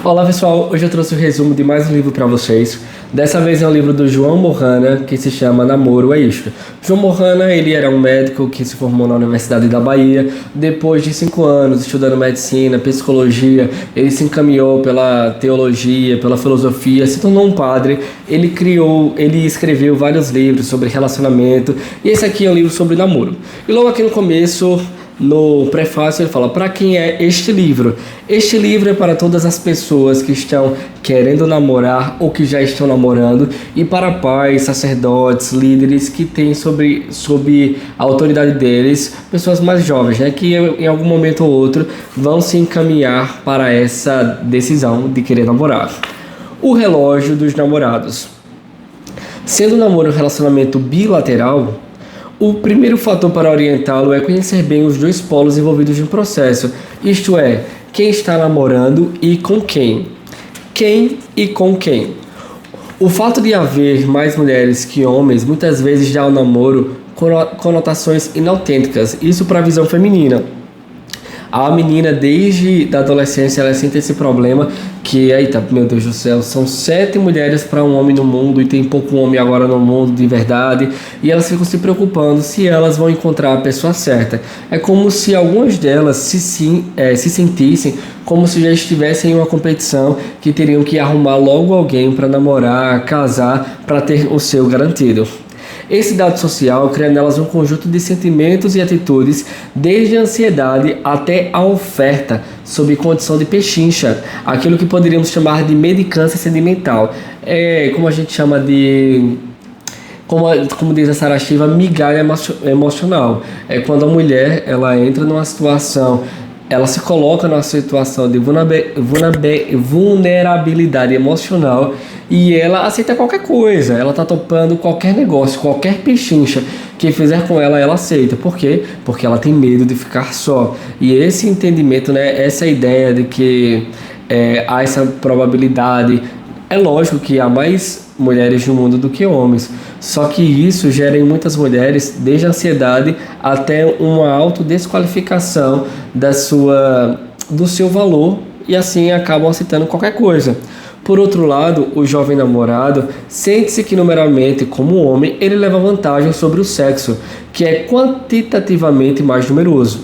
Olá pessoal, hoje eu trouxe o resumo de mais um livro para vocês. Dessa vez é um livro do João Mohana, que se chama Namoro é Isto. João Mohana, ele era um médico que se formou na Universidade da Bahia. Depois de 5 anos estudando medicina, psicologia, ele se encaminhou pela teologia, pela filosofia, se tornou um padre. Ele escreveu vários livros sobre relacionamento, e esse aqui é um livro sobre namoro. E logo aqui no começo, no prefácio, ele fala: para quem é este livro? Este livro é para todas as pessoas que estão querendo namorar ou que já estão namorando, e para pais, sacerdotes, líderes que têm sob a autoridade deles pessoas mais jovens, né, que em algum momento ou outro vão se encaminhar para essa decisão de querer namorar. O relógio dos namorados. Sendo o namoro um relacionamento bilateral, o primeiro fator para orientá-lo é conhecer bem os dois polos envolvidos no processo, isto é, quem está namorando e com quem. Quem e com quem. O fato de haver mais mulheres que homens muitas vezes dá ao namoro conotações inautênticas, isso para a visão feminina. A menina, desde a adolescência, ela sente esse problema que, eita, meu Deus do céu, são 7 mulheres para um homem no mundo e tem pouco homem agora no mundo de verdade, e elas ficam se preocupando se elas vão encontrar a pessoa certa. É como se algumas delas se sentissem como se já estivessem em uma competição, que teriam que arrumar logo alguém para namorar, casar, para ter o seu garantido. Esse dado social cria nelas um conjunto de sentimentos e atitudes, desde a ansiedade até a oferta, sob condição de pechincha, aquilo que poderíamos chamar de medicância sentimental. É como a gente chama de, como diz a Sarah Shiva, migalha emocional. É quando a mulher ela entra numa situação, ela se coloca numa situação de vulnerabilidade emocional e ela aceita qualquer coisa, ela está topando qualquer negócio, qualquer pechincha que fizer com ela, ela aceita. Por quê? Porque ela tem medo de ficar só. E esse entendimento, né, essa ideia de que há essa probabilidade, é lógico que há mais mulheres no mundo do que homens, só que isso gera em muitas mulheres desde a ansiedade até uma autodesqualificação do seu valor, e assim acabam aceitando qualquer coisa. Por outro lado, o jovem namorado sente-se que numericamente, como homem, ele leva vantagem sobre o sexo, que é quantitativamente mais numeroso.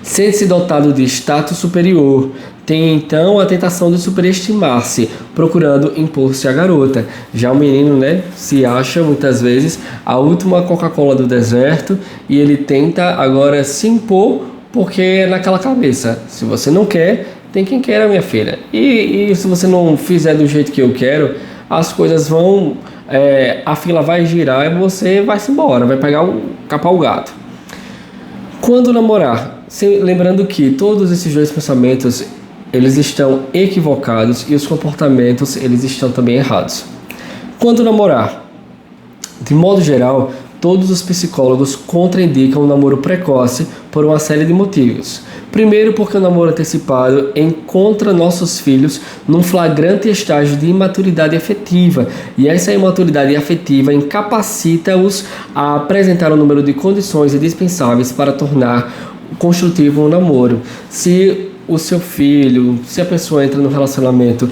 Sente-se dotado de status superior, tem então a tentação de superestimar-se, procurando impor-se à garota. Já o menino, né, se acha muitas vezes a última Coca-Cola do deserto, e ele tenta agora se impor, porque é naquela cabeça: se você não quer, tem quem queira, minha filha. E se você não fizer do jeito que eu quero, as coisas vão, a fila vai girar e você vai se embora, vai capar o gato. Quando namorar, lembrando que todos esses dois pensamentos, eles estão equivocados, e os comportamentos, eles estão também errados. Quando namorar, de modo geral, todos os psicólogos contraindicam o namoro precoce por uma série de motivos. Primeiro, porque o namoro antecipado encontra nossos filhos num flagrante estágio de imaturidade afetiva, e essa imaturidade afetiva incapacita-os a apresentar um número de condições indispensáveis para tornar construtivo um namoro. Se o seu filho, se a pessoa entra no relacionamento,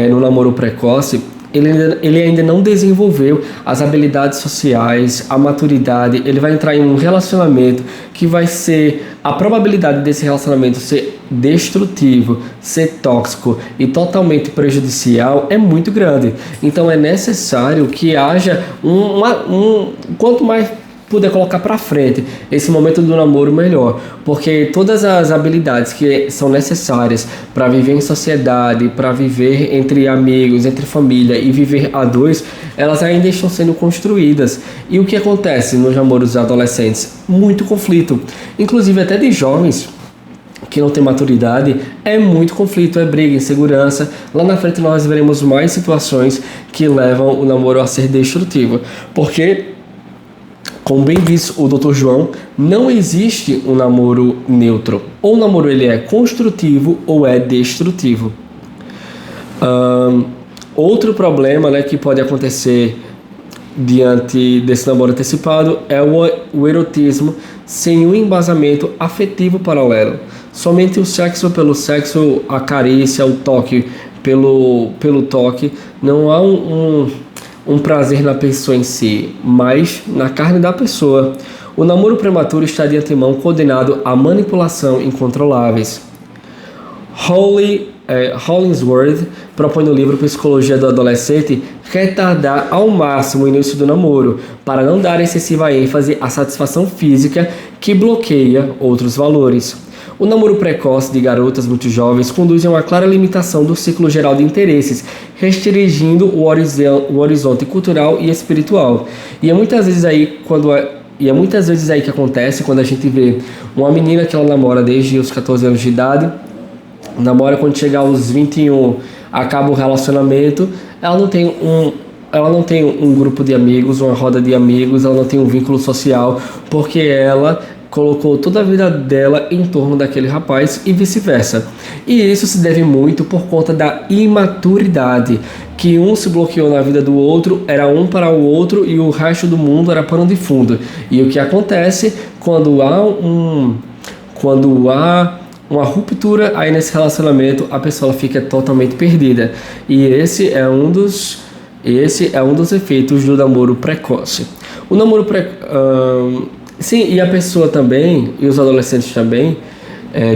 no namoro precoce, ele ainda não desenvolveu as habilidades sociais, a maturidade, ele vai entrar em um relacionamento que vai ser, a probabilidade desse relacionamento ser destrutivo, ser tóxico e totalmente prejudicial é muito grande. Então é necessário que haja quanto mais puder colocar para frente esse momento do namoro, melhor, porque todas as habilidades que são necessárias para viver em sociedade, para viver entre amigos, entre família e viver a dois, elas ainda estão sendo construídas. E o que acontece nos namoros adolescentes? Muito conflito, inclusive até de jovens que não tem maturidade, é muito conflito, é briga, insegurança. Lá na frente nós veremos mais situações que levam o namoro a ser destrutivo, porque, como bem disse o Dr. João, não existe um namoro neutro. Ou o namoro ele é construtivo ou é destrutivo. Outro problema, né, que pode acontecer diante desse namoro antecipado é o erotismo sem um embasamento afetivo paralelo. Somente o sexo pelo sexo, a carícia, o toque pelo toque, não há um prazer na pessoa em si, mas na carne da pessoa. O namoro prematuro está de antemão condenado a manipulação incontroláveis. Hollingsworth propõe no livro Psicologia do Adolescente retardar ao máximo o início do namoro, para não dar excessiva ênfase à satisfação física que bloqueia outros valores. O namoro precoce de garotas muito jovens conduz a uma clara limitação do ciclo geral de interesses, restringindo o horizonte cultural e espiritual. E é muitas vezes aí que acontece quando a gente vê uma menina que ela namora desde os 14 anos de idade, namora quando chegar aos 21, acaba o relacionamento, ela não tem um grupo de amigos, uma roda de amigos, ela não tem um vínculo social, porque ela colocou toda a vida dela em torno daquele rapaz e vice-versa. E isso se deve muito por conta da imaturidade, que um se bloqueou na vida do outro, era um para o outro e o resto do mundo era pano de fundo. E o que acontece quando há uma ruptura aí nesse relacionamento, a pessoa fica totalmente perdida. E esse é um dos efeitos do namoro precoce. O namoro sim, e a pessoa também, e os adolescentes também,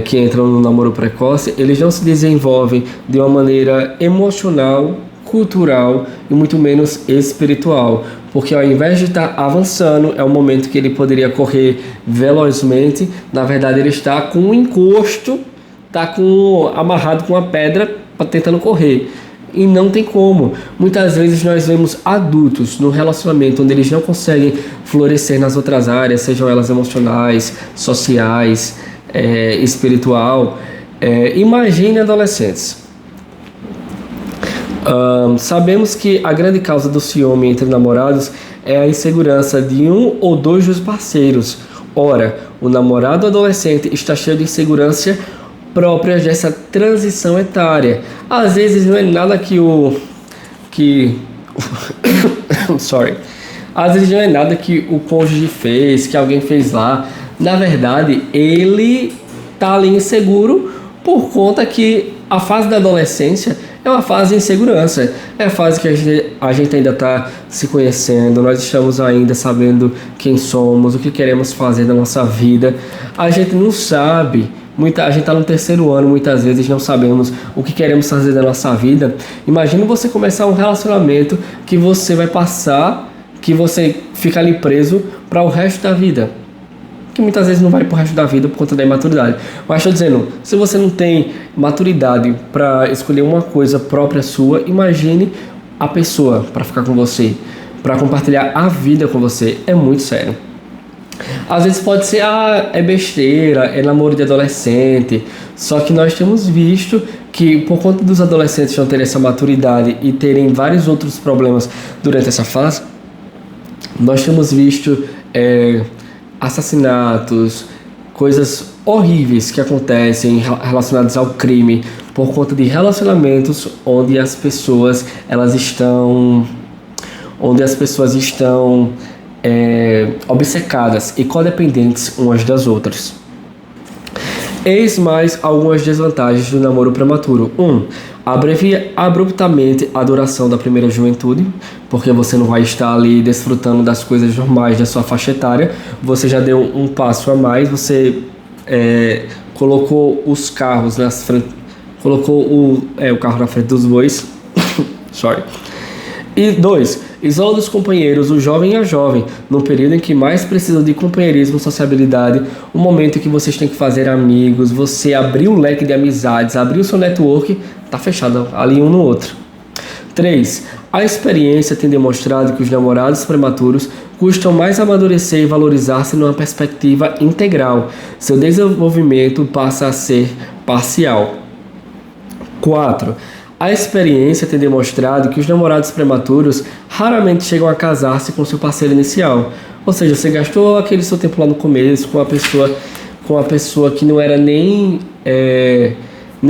que entram no namoro precoce, eles não se desenvolvem de uma maneira emocional, cultural e muito menos espiritual, porque ao invés de estar avançando, é um momento que ele poderia correr velozmente, na verdade ele está com um encosto, está amarrado com uma pedra tentando correr. E não tem como. Muitas vezes nós vemos adultos no relacionamento onde eles não conseguem florescer nas outras áreas, sejam elas emocionais, sociais, espiritual. Imagine adolescentes. Sabemos que a grande causa do ciúme entre namorados é a insegurança de um ou dois dos parceiros. Ora, o namorado adolescente está cheio de insegurança próprias dessa transição etária. Às vezes não é nada Às vezes não é nada que o cônjuge fez, que alguém fez lá. Na verdade, ele tá ali inseguro por conta que a fase da adolescência é uma fase de insegurança. É a fase que a gente ainda está se conhecendo, nós estamos ainda sabendo quem somos, o que queremos fazer na nossa vida. A gente não sabe. A gente está no terceiro ano, muitas vezes não sabemos o que queremos fazer da nossa vida. Imagina você começar um relacionamento que você vai passar, que você fica ali preso para o resto da vida. Que muitas vezes não vai para o resto da vida por conta da imaturidade. Mas estou dizendo, se você não tem maturidade para escolher uma coisa própria sua, imagine a pessoa para ficar com você, para compartilhar a vida com você. É muito sério. Às vezes pode ser, é besteira, é namoro de adolescente. Só que nós temos visto que por conta dos adolescentes não terem essa maturidade e terem vários outros problemas durante essa fase, nós temos visto assassinatos, coisas horríveis que acontecem relacionadas ao crime por conta de relacionamentos onde as pessoas estão obcecadas e codependentes umas das outras. Eis mais algumas desvantagens do namoro prematuro. 1. Abrevia abruptamente a duração da primeira juventude, porque você não vai estar ali desfrutando das coisas normais da sua faixa etária. Você já deu um passo a mais, você colocou os carros colocou o carro na frente dos bois. Sorry. E 2. Isola dos companheiros o jovem e a jovem, no período em que mais precisam de companheirismo e sociabilidade, o momento em que vocês têm que fazer amigos, você abrir o leque de amizades, abrir o seu network, tá fechado ali um no outro. 3. A experiência tem demonstrado que os namorados prematuros custam mais amadurecer e valorizar-se numa perspectiva integral. Seu desenvolvimento passa a ser parcial. 4. A experiência tem demonstrado que os namorados prematuros raramente chegam a casar-se com seu parceiro inicial. Ou seja, você gastou aquele seu tempo lá no começo com a pessoa que não era nem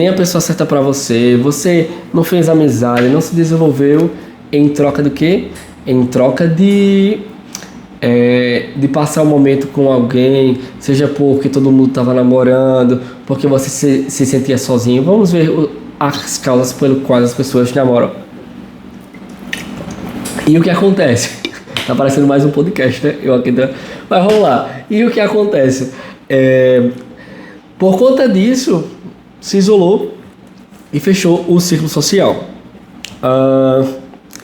a pessoa certa para você. Você não fez amizade, não se desenvolveu em troca do quê? Em troca de de passar um momento com alguém, seja porque todo mundo estava namorando, porque você se sentia sozinho. Vamos ver as causas pelas quais as pessoas namoram. E o que acontece? Tá parecendo mais um podcast, né? Mas vamos lá. E o que acontece? Por conta disso, se isolou e fechou o círculo social.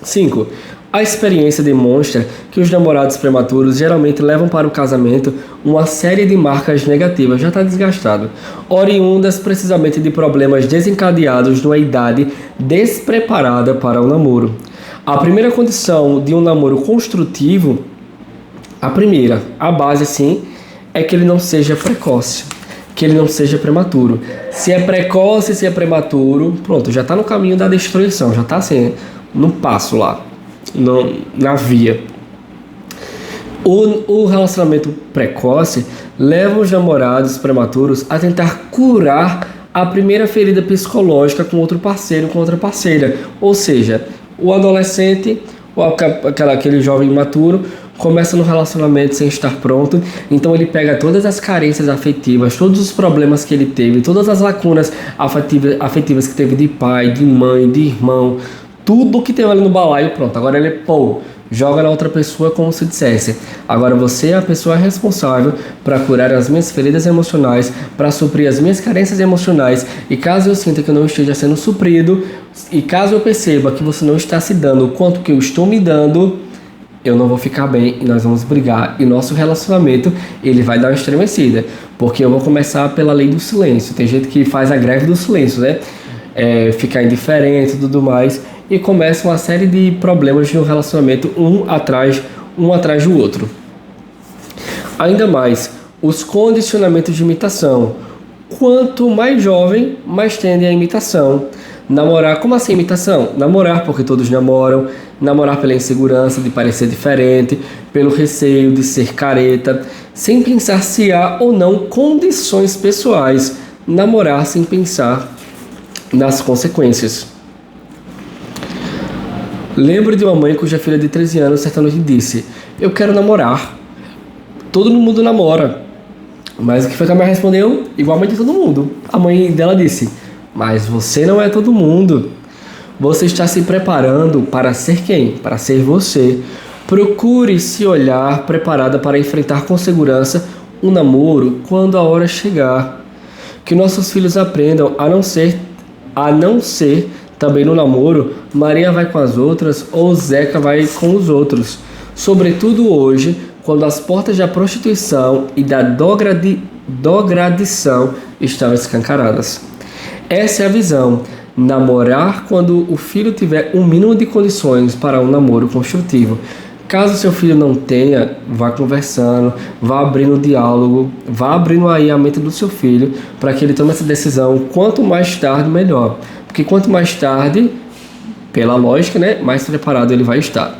5. A experiência demonstra que os namorados prematuros geralmente levam para o casamento uma série de marcas negativas, já está desgastado, oriundas precisamente de problemas desencadeados numa idade despreparada para o namoro. A primeira condição de um namoro construtivo, a base sim, é que ele não seja precoce, que ele não seja prematuro. Se é precoce, se é prematuro, pronto, já está no caminho da destruição, já está assim, no passo lá, na via. O relacionamento precoce leva os namorados prematuros a tentar curar a primeira ferida psicológica com outro parceiro, com outra parceira. Ou seja, o adolescente, ou aquele jovem imaturo, começa no relacionamento sem estar pronto, então ele pega todas as carências afetivas, todos os problemas que ele teve, todas as lacunas afetivas que teve de pai, de mãe, de irmão, tudo que tem ali no balaio, pronto, agora ele joga na outra pessoa como se dissesse: agora você é a pessoa responsável para curar as minhas feridas emocionais, para suprir as minhas carências emocionais, e caso eu sinta que eu não esteja sendo suprido, e caso eu perceba que você não está se dando o quanto que eu estou me dando, eu não vou ficar bem e nós vamos brigar, e nosso relacionamento ele vai dar uma estremecida, porque eu vou começar pela lei do silêncio. Tem gente que faz a greve do silêncio, né? Ficar indiferente e tudo mais, e começa uma série de problemas no relacionamento, um atrás do outro. Ainda mais, os condicionamentos de imitação. Quanto mais jovem, mais tende a imitação. Namorar, como assim imitação? Namorar porque todos namoram, namorar pela insegurança de parecer diferente, pelo receio de ser careta, sem pensar se há ou não condições pessoais. Namorar sem pensar nas consequências. Lembro de uma mãe cuja filha de 13 anos certa noite disse: eu quero namorar. Todo mundo namora. Mas o que foi que a mãe respondeu? Igual a mãe de todo mundo. A mãe dela disse: mas você não é todo mundo. Você está se preparando para ser quem? Para ser você. Procure se olhar preparada para enfrentar com segurança um namoro quando a hora chegar. Que nossos filhos aprendam a não ser também no namoro, Maria vai com as outras ou Zeca vai com os outros. Sobretudo hoje, quando as portas da prostituição e da drogadição estão escancaradas. Essa é a visão. Namorar quando o filho tiver um mínimo de condições para um namoro construtivo. Caso seu filho não tenha, vá conversando, vá abrindo diálogo, vá abrindo aí a mente do seu filho para que ele tome essa decisão. Quanto mais tarde, melhor. Porque quanto mais tarde, pela lógica, né, mais preparado ele vai estar.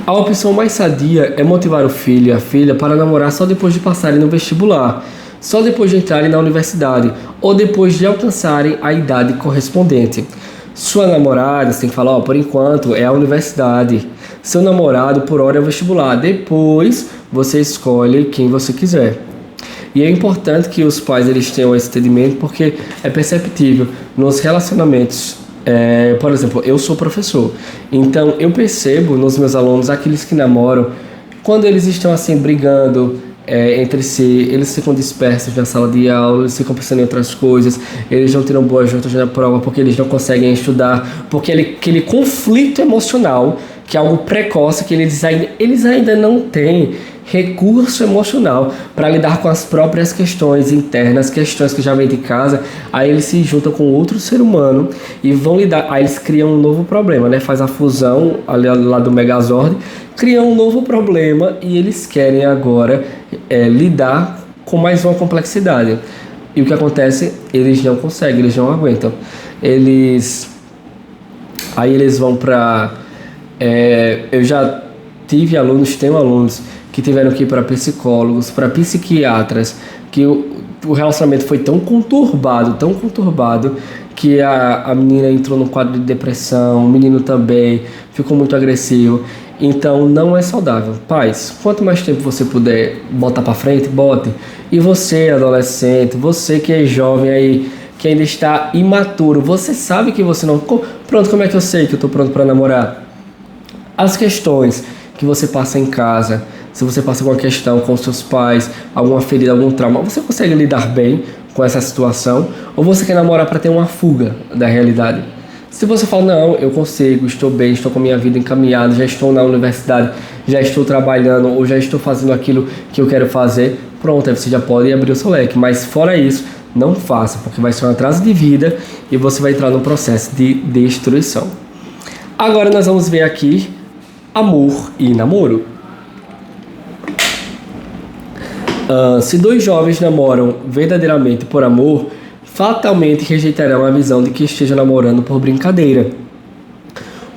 A opção mais sadia é motivar o filho e a filha para namorar só depois de passarem no vestibular, só depois de entrarem na universidade ou depois de alcançarem a idade correspondente. Sua namorada, você tem que falar, por enquanto é a universidade. Seu namorado, por hora, é o vestibular. Depois, você escolhe quem você quiser. E é importante que os pais eles tenham esse entendimento, porque é perceptível nos relacionamentos. Por exemplo, eu sou professor, então eu percebo nos meus alunos, aqueles que namoram, quando eles estão assim brigando entre si, eles ficam dispersos na sala de aula, eles ficam pensando em outras coisas, eles não tiram boas notas na prova porque eles não conseguem estudar, porque aquele conflito emocional, que é algo precoce, que eles ainda não têm recurso emocional para lidar com as próprias questões internas, questões que já vêm de casa. Aí eles se juntam com outro ser humano e vão lidar, aí eles criam um novo problema, né? Faz a fusão ali lá do Megazord, criam um novo problema e eles querem agora lidar com mais uma complexidade. E o que acontece? Eles não conseguem, eles não aguentam. Aí eles vão para... eu já tive alunos, tenho alunos que tiveram que ir para psicólogos, para psiquiatras, que o relacionamento foi tão conturbado, que a menina entrou num quadro de depressão, o menino também ficou muito agressivo. Então não é saudável. Pais, quanto mais tempo você puder botar para frente, bote. E você, adolescente, você que é jovem aí, que ainda está imaturo, você sabe que você não... Pronto, como é que eu sei que eu estou pronto para namorar? As questões que você passa em casa, se você passa alguma questão com seus pais, alguma ferida, algum trauma, você consegue lidar bem com essa situação? Ou você quer namorar para ter uma fuga da realidade? Se você fala, não, eu consigo, estou bem, estou com a minha vida encaminhada, já estou na universidade, já estou trabalhando ou já estou fazendo aquilo que eu quero fazer, pronto, aí você já pode abrir o seu leque. Mas fora isso, não faça, porque vai ser um atraso de vida e você vai entrar num processo de destruição. Agora nós vamos ver aqui amor e namoro. Se dois jovens namoram verdadeiramente por amor, fatalmente rejeitarão a visão de que estejam namorando por brincadeira,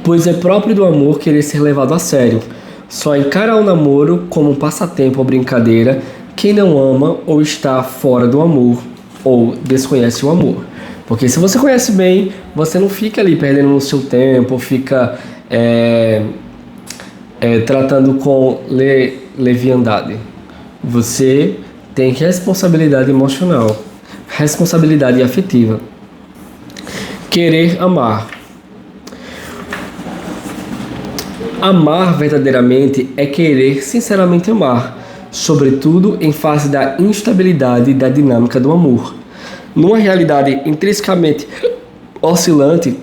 pois é próprio do amor querer ser levado a sério. Só encara o namoro como um passatempo ou brincadeira quem não ama ou está fora do amor ou desconhece o amor. Porque se você conhece bem, você não fica ali perdendo o seu tempo, fica tratando com leviandade. Você tem responsabilidade emocional, responsabilidade afetiva. Querer amar. Amar verdadeiramente é querer sinceramente amar, sobretudo em face da instabilidade da dinâmica do amor. Numa realidade intrinsecamente oscilante,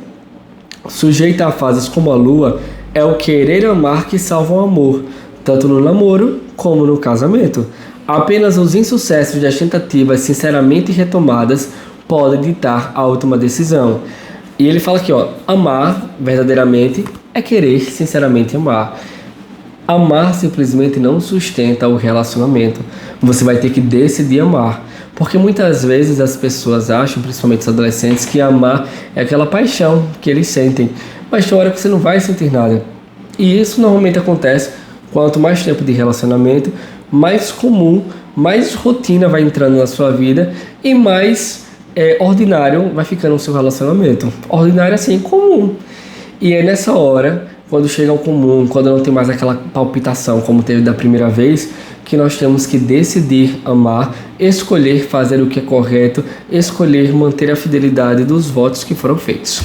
sujeita a fases como a lua, é o querer amar que salva o amor, tanto no namoro como no casamento. Apenas os insucessos das tentativas sinceramente retomadas podem ditar a última decisão. E ele fala aqui, amar verdadeiramente é querer sinceramente amar. Amar simplesmente não sustenta o relacionamento. Você vai ter que decidir amar. Porque muitas vezes as pessoas acham, principalmente os adolescentes, que amar é aquela paixão que eles sentem. Mas tem hora que você não vai sentir nada. E isso normalmente acontece quanto mais tempo de relacionamento, mais comum, mais rotina vai entrando na sua vida e mais ordinário vai ficando o seu relacionamento. Ordinário assim, comum. E é nessa hora, quando chega ao comum, quando não tem mais aquela palpitação como teve da primeira vez, que nós temos que decidir amar, escolher fazer o que é correto, escolher manter a fidelidade dos votos que foram feitos.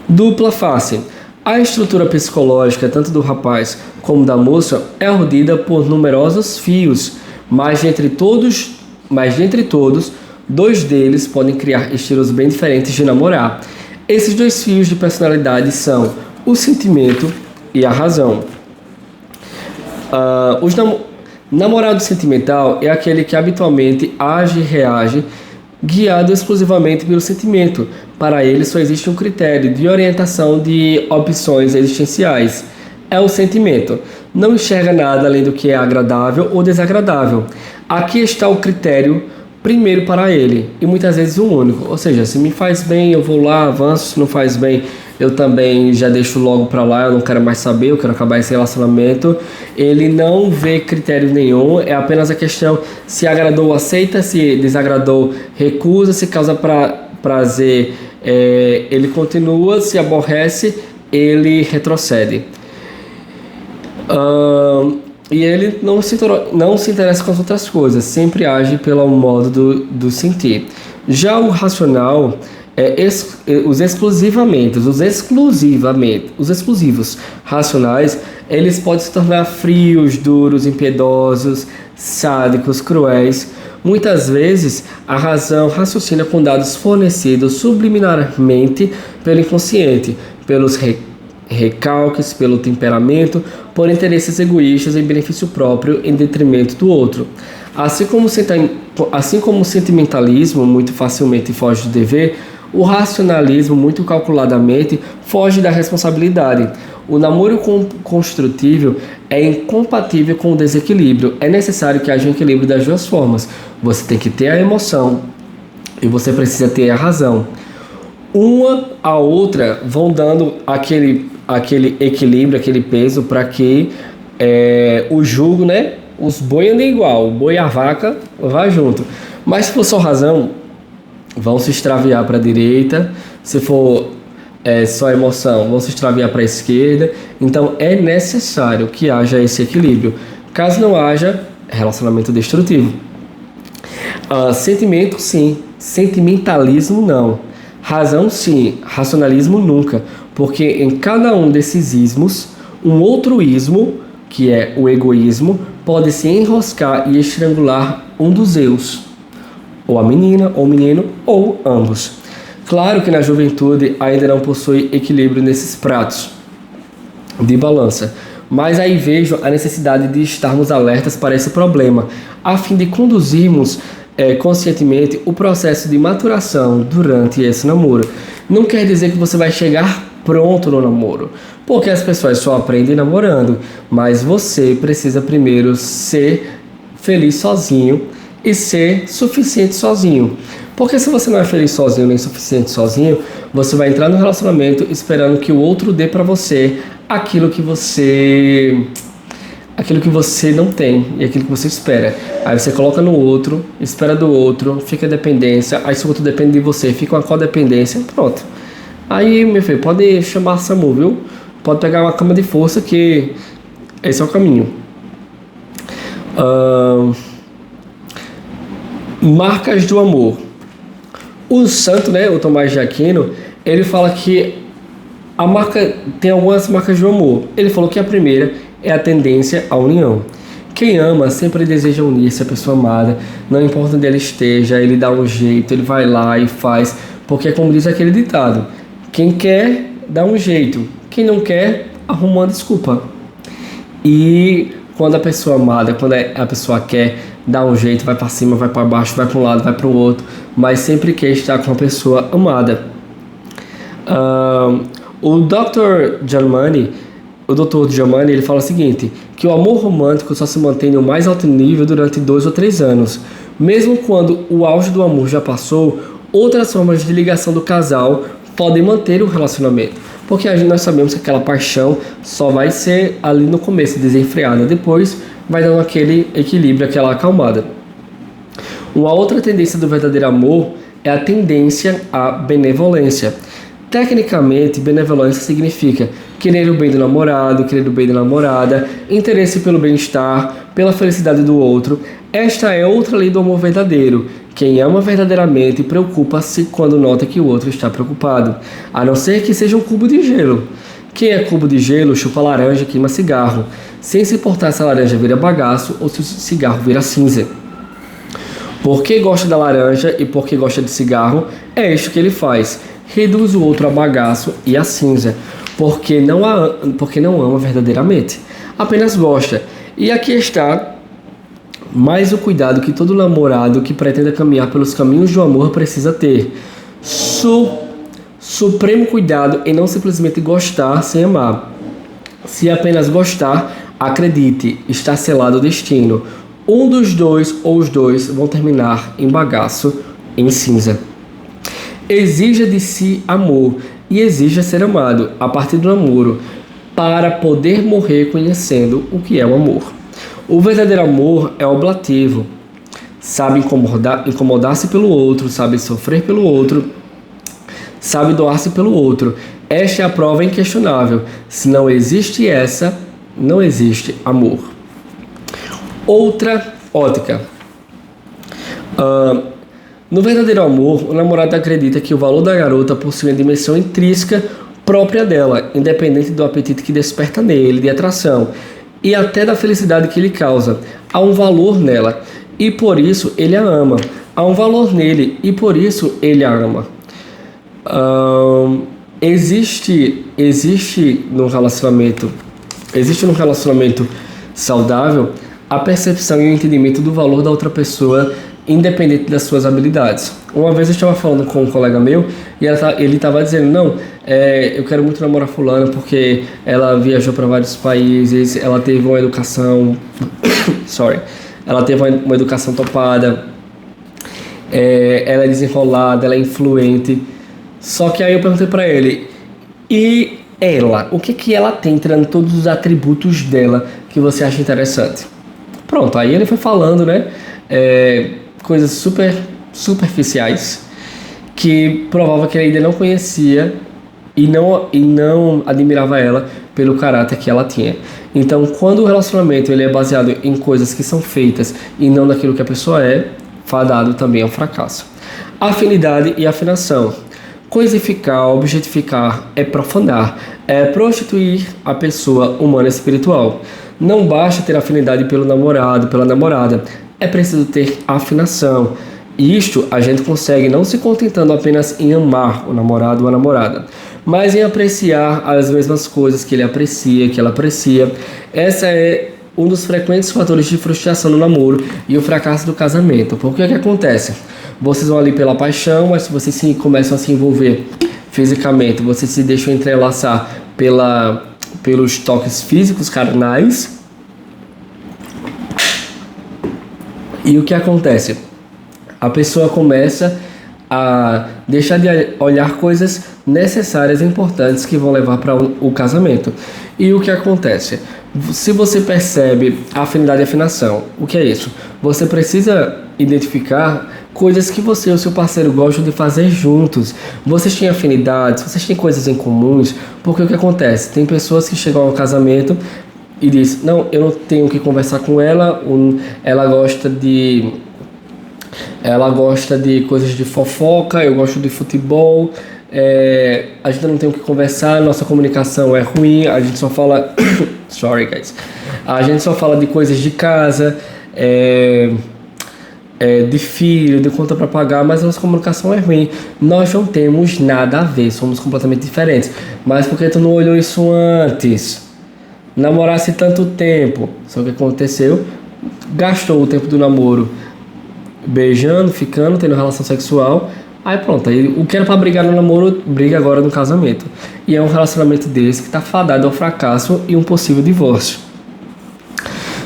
Dupla face. A estrutura psicológica, tanto do rapaz como da moça, é urdida por numerosos fios, mas dentre todos, dois deles podem criar estilos bem diferentes de namorar. Esses dois fios de personalidade são o sentimento e a razão. Namorado sentimental é aquele que habitualmente age e reage guiado exclusivamente pelo sentimento. Para ele só existe um critério de orientação de opções existenciais. É o sentimento. Não enxerga nada além do que é agradável ou desagradável. Aqui está o critério primeiro para ele, e muitas vezes o único. Ou seja, se me faz bem, eu vou lá, avanço. Se não faz bem, eu também já deixo logo para lá, eu não quero mais saber, eu quero acabar esse relacionamento. Ele não vê critério nenhum, é apenas a questão: se agradou, aceita, se desagradou, recusa, se causa prazer, ele continua, se aborrece, ele retrocede. E ele não se interessa com as outras coisas, sempre age pelo modo do sentir. Já o racional, os exclusivos racionais, eles podem se tornar frios, duros, impiedosos, sádicos, cruéis. Muitas vezes, a razão raciocina com dados fornecidos subliminarmente pelo inconsciente, pelos recalques, pelo temperamento, por interesses egoístas em benefício próprio em detrimento do outro. Assim como o sentimentalismo muito facilmente foge do dever, o racionalismo muito calculadamente foge da responsabilidade. O namoro construtivo é incompatível com o desequilíbrio. É necessário que haja um equilíbrio das duas formas. Você tem que ter a emoção e você precisa ter a razão. Uma a outra vão dando aquele equilíbrio, aquele peso para que o jugo, os boi andem igual, o boi e a vaca vá junto. Mas se for só razão, vão se extraviar para a direita. Se for só emoção, vão se extraviar para a esquerda. Então é necessário que haja esse equilíbrio. Caso não haja, relacionamento destrutivo. Sentimento, sim. Sentimentalismo, não. Razão, sim. Racionalismo, nunca. Porque em cada um desses ismos, um outro ismo, que é o egoísmo, pode se enroscar e estrangular um dos eus. Ou a menina, ou o menino, ou ambos. Claro que na juventude ainda não possui equilíbrio nesses pratos de balança. Mas aí vejo a necessidade de estarmos alertas para esse problema, a fim de conduzirmos conscientemente o processo de maturação durante esse namoro. Não quer dizer que você vai chegar pronto no namoro, porque as pessoas só aprendem namorando, mas você precisa primeiro ser feliz sozinho e ser suficiente sozinho. Porque se você não é feliz sozinho nem suficiente sozinho, você vai entrar no relacionamento esperando que o outro dê para você aquilo que você não tem e aquilo que você espera. Aí você coloca no outro, espera do outro, fica dependência, aí se o outro depende de você, fica uma codependência, pronto. Aí, meu filho, pode chamar SAMU, viu? Pode pegar uma cama de força que esse é o caminho. Marcas do amor. O santo, né, o Tomás de Aquino, ele fala que a marca tem algumas marcas do amor. Ele falou que a primeira é a tendência à união. Quem ama sempre deseja unir-se à pessoa amada, não importa onde ela esteja, ele dá um jeito, ele vai lá e faz, porque é como diz aquele ditado: quem quer, dá um jeito, quem não quer, arruma uma desculpa. E quando a pessoa amada, quando a pessoa quer, dá um jeito, vai para cima, vai para baixo, vai para um lado, vai para o outro, mas sempre quer estar com a pessoa amada. O Dr. Germani, ele fala o seguinte, que o amor romântico só se mantém no mais alto nível durante 2 ou 3 anos. Mesmo quando o auge do amor já passou, outras formas de ligação do casal podem manter o relacionamento. Porque nós sabemos que aquela paixão só vai ser ali no começo, desenfreada. Depois vai dando aquele equilíbrio, aquela acalmada. Uma outra tendência do verdadeiro amor é a tendência à benevolência. Tecnicamente, benevolência significa querer o bem do namorado, querer o bem da namorada, interesse pelo bem-estar, pela felicidade do outro. Esta é outra lei do amor verdadeiro. Quem ama verdadeiramente preocupa-se quando nota que o outro está preocupado, a não ser que seja um cubo de gelo. Quem é cubo de gelo chupa laranja, queima cigarro, sem se importar se a laranja vira bagaço ou se o cigarro vira cinza. Porque gosta da laranja e porque gosta de cigarro, é isso que ele faz. Reduz o outro a bagaço e a cinza, porque não ama verdadeiramente, apenas gosta. E aqui está mais o cuidado que todo namorado que pretenda caminhar pelos caminhos do amor precisa ter. Supremo cuidado em não simplesmente gostar sem amar. Se apenas gostar, acredite, está selado o destino. Um dos dois ou os dois vão terminar em bagaço, em cinza. Exija de si amor e exija ser amado a partir do namoro para poder morrer conhecendo o que é o amor. O verdadeiro amor é oblativo, sabe incomodar-se pelo outro, sabe sofrer pelo outro, sabe doar-se pelo outro. Esta é a prova inquestionável. Se não existe essa, não existe amor. Outra ótica. No verdadeiro amor, o namorado acredita que o valor da garota possui uma dimensão intrínseca própria dela, independente do apetite que desperta nele, de atração, e até da felicidade que lhe causa. Há um valor nela, e por isso ele a ama. Há um valor nele, e por isso ele a ama. Existe no relacionamento saudável a percepção e o entendimento do valor da outra pessoa, independente das suas habilidades. Uma vez eu estava falando com um colega meu e ele estava dizendo, eu quero muito namorar fulana porque ela viajou para vários países, ela teve uma educação ela teve uma educação topada, ela é desenrolada, ela é influente. Só que aí eu perguntei para ele, e ela, o que ela tem, tirando todos os atributos dela que você acha interessante? Pronto, aí ele foi falando, coisas super superficiais que provava que ele ainda não conhecia e não admirava ela pelo caráter que ela tinha. Então, quando o relacionamento ele é baseado em coisas que são feitas e não naquilo que a pessoa é, fadado também ao fracasso. Afinidade e afinação. Coisificar, objetificar, é profanar, é prostituir a pessoa humana e espiritual. Não basta ter afinidade pelo namorado, pela namorada, é preciso ter afinação. E isto a gente consegue não se contentando apenas em amar o namorado ou a namorada, mas em apreciar as mesmas coisas que ele aprecia, que ela aprecia. Essa é um dos frequentes fatores de frustração no namoro e o fracasso do casamento. Porque o que acontece? Vocês vão ali pela paixão, mas se vocês começam a se envolver fisicamente, vocês se deixam entrelaçar pelos toques físicos, carnais. E o que acontece? A pessoa começa a deixar de olhar coisas necessárias e importantes que vão levar para o casamento. E o que acontece? Se você percebe a afinidade e afinação, o que é isso? Você precisa identificar coisas que você e o seu parceiro gostam de fazer juntos. Vocês têm afinidades, vocês têm coisas em comuns, porque o que acontece? Tem pessoas que chegam ao casamento e dizem, não, eu não tenho que conversar com ela, ela gosta de coisas de fofoca, eu gosto de futebol, a gente não tem o que conversar, nossa comunicação é ruim, a gente só fala... Sorry, guys. A gente só fala de coisas de casa, de filho, de conta para pagar, mas a nossa comunicação é ruim. Nós não temos nada a ver, somos completamente diferentes. Mas por que tu não olhou isso antes? Namorasse tanto tempo. Só que aconteceu, gastou o tempo do namoro beijando, ficando, tendo relação sexual. Aí pronto, aí o que era pra brigar no namoro, briga agora no casamento. E é um relacionamento desse que tá fadado ao fracasso e um possível divórcio.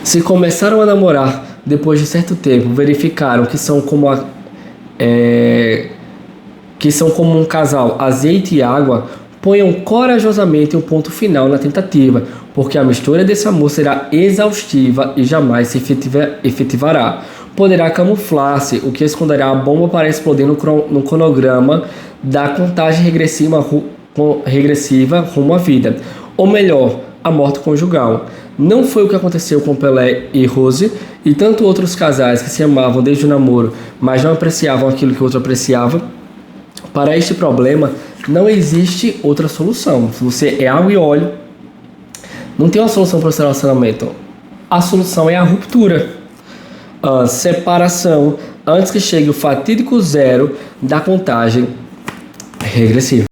Se começaram a namorar depois de certo tempo, verificaram que são como um casal azeite e água, ponham corajosamente um ponto final na tentativa, porque a mistura desse amor será exaustiva e jamais se efetivará. Poderá camuflar-se, o que esconderá a bomba para explodir no cronograma da contagem regressiva rumo à vida, ou melhor, a morte conjugal. Não foi o que aconteceu com Pelé e Rose e tanto outros casais que se amavam desde o namoro, mas não apreciavam aquilo que o outro apreciava. Para este problema, não existe outra solução. Se você é água e óleo, não tem uma solução para o seu relacionamento. A solução é a ruptura. A separação antes que chegue o fatídico zero da contagem regressiva.